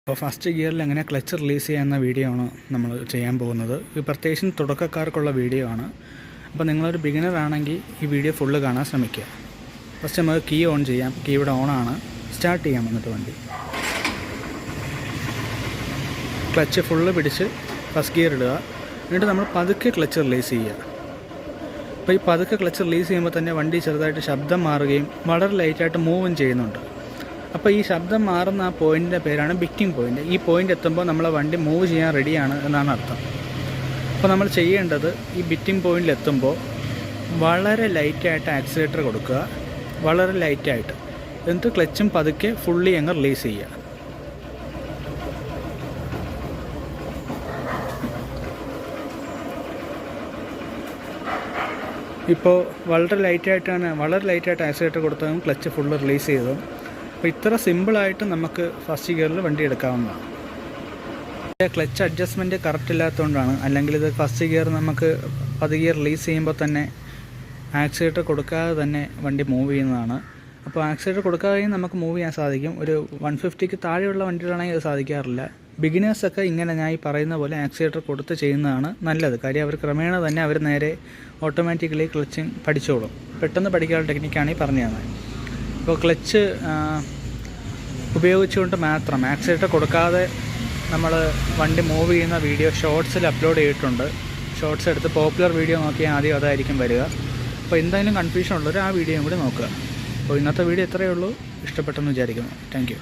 അപ്പോൾ ഫസ്റ്റ് ഗിയറിൽ എങ്ങനെ clutch release ചെയ്യാവുന്ന വീഡിയോ ആണ് നമ്മൾ ചെയ്യാൻ പോകുന്നത്. ഇത് പ്രത്യേകിച്ചും തുടക്കക്കാർക്കുള്ള വീഡിയോ ആണ്. അപ്പോൾ നിങ്ങളൊരു ബിഗിനർ ആണെങ്കിൽ ഈ വീഡിയോ ഫുള്ള് കാണാൻ ശ്രമിക്കുക. ഫസ്റ്റ് നമുക്ക് കീ ഓൺ ചെയ്യാം. കീ ഇവിടെ ഓണാണ്. സ്റ്റാർട്ട് ചെയ്യാം. വന്നിട്ട് വണ്ടി ക്ലച്ച് ഫുള്ള് പിടിച്ച് ഫസ്റ്റ് ഗിയർ ഇടുക. എന്നിട്ട് നമ്മൾ പതുക്കെ ക്ലച്ച് റിലീസ് ചെയ്യുക. അപ്പോൾ ഈ പതുക്കെ ക്ലച്ച് റിലീസ് ചെയ്യുമ്പോൾ തന്നെ വണ്ടി ചെറുതായിട്ട് ശബ്ദം മാറുകയും വളരെ ലൈറ്റായിട്ട് മൂവും ചെയ്യുന്നുണ്ട്. അപ്പോൾ ഈ ശബ്ദം മാറുന്ന ആ പോയിൻറ്റിൻ്റെ പേരാണ് ബിറ്റിംഗ് പോയിൻറ്റ്. ഈ പോയിൻ്റ് എത്തുമ്പോൾ നമ്മളെ വണ്ടി മൂവ് ചെയ്യാൻ റെഡിയാണ് എന്നാണ് അർത്ഥം. അപ്പോൾ നമ്മൾ ചെയ്യേണ്ടത് ഈ ബിറ്റിംഗ് പോയിൻറ്റിൽ എത്തുമ്പോൾ വളരെ ലൈറ്റായിട്ട് ആക്സിലേറ്റർ കൊടുക്കുക. വളരെ ലൈറ്റായിട്ട്. എന്നിട്ട് ക്ലച്ചും പതുക്കെ ഫുള്ളി അങ്ങ് റിലീസ് ചെയ്യുക. ഇപ്പോൾ വളരെ ലൈറ്റായിട്ട് ആക്സിലേറ്റർ കൊടുത്തതും ക്ലച്ച് ഫുള്ള് റിലീസ് ചെയ്തതും. അപ്പോൾ ഇത്ര സിമ്പിളായിട്ട് നമുക്ക് ഫസ്റ്റ് ഗിയറിൽ വണ്ടി എടുക്കാവുന്നതാണ്. ക്ലച്ച് അഡ്ജസ്റ്റ്മെൻറ്റ് കറക്റ്റ് ഇല്ലാത്തതുകൊണ്ടാണ്. അല്ലെങ്കിൽ ഇത് ഫസ്റ്റ് ഗിയർ നമുക്ക് ഗിയർ റിലീസ് ചെയ്യുമ്പോൾ തന്നെ ആക്സിലേറ്റർ കൊടുക്കാതെ തന്നെ വണ്ടി മൂവ് ചെയ്യുന്നതാണ്. അപ്പോൾ ആക്സിലേറ്റർ കൊടുക്കാതെയും നമുക്ക് മൂവ് ചെയ്യാൻ സാധിക്കും. ഒരു 150ക്ക് താഴെയുള്ള വണ്ടികളാണെങ്കിൽ അത് സാധിക്കാറില്ല. ബിഗിനേഴ്സൊക്കെ ഇങ്ങനെ ഞാൻ ഈ പറയുന്ന പോലെ ആക്സിലേറ്റർ കൊടുത്ത് ചെയ്യുന്നതാണ് നല്ലത്. കാര്യം അവർ ക്രമേണ തന്നെ അവർ നേരെ ഓട്ടോമാറ്റിക്കലി ക്ലച്ചിങ് പഠിച്ചോളും. പെട്ടെന്ന് പഠിക്കാനുള്ള ടെക്നിക്കാണ് ഈ പറഞ്ഞു തന്നത്. അപ്പോൾ ക്ലച്ച് ഉപയോഗിച്ചുകൊണ്ട് മാത്രം ആക്സിലേറ്റർ കൊടുക്കാതെ നമ്മൾ വണ്ടി മൂവ് ചെയ്യുന്ന വീഡിയോ ഷോർട്സിൽ അപ്ലോഡ് ചെയ്തിട്ടുണ്ട്. ഷോർട്സ് എടുത്ത് പോപ്പുലർ വീഡിയോ നോക്കിയാൽ ആദ്യം അതായിരിക്കും വരിക. അപ്പോൾ എന്തായാലും കൺഫ്യൂഷൻ ഉള്ളവർ ആ വീഡിയോയും കൂടി നോക്കുക. അപ്പോൾ ഇന്നത്തെ വീഡിയോ ഇത്രയേ ഉള്ളൂ. ഇഷ്ടപ്പെട്ടെന്ന് വിചാരിക്കുന്നു. Thank you.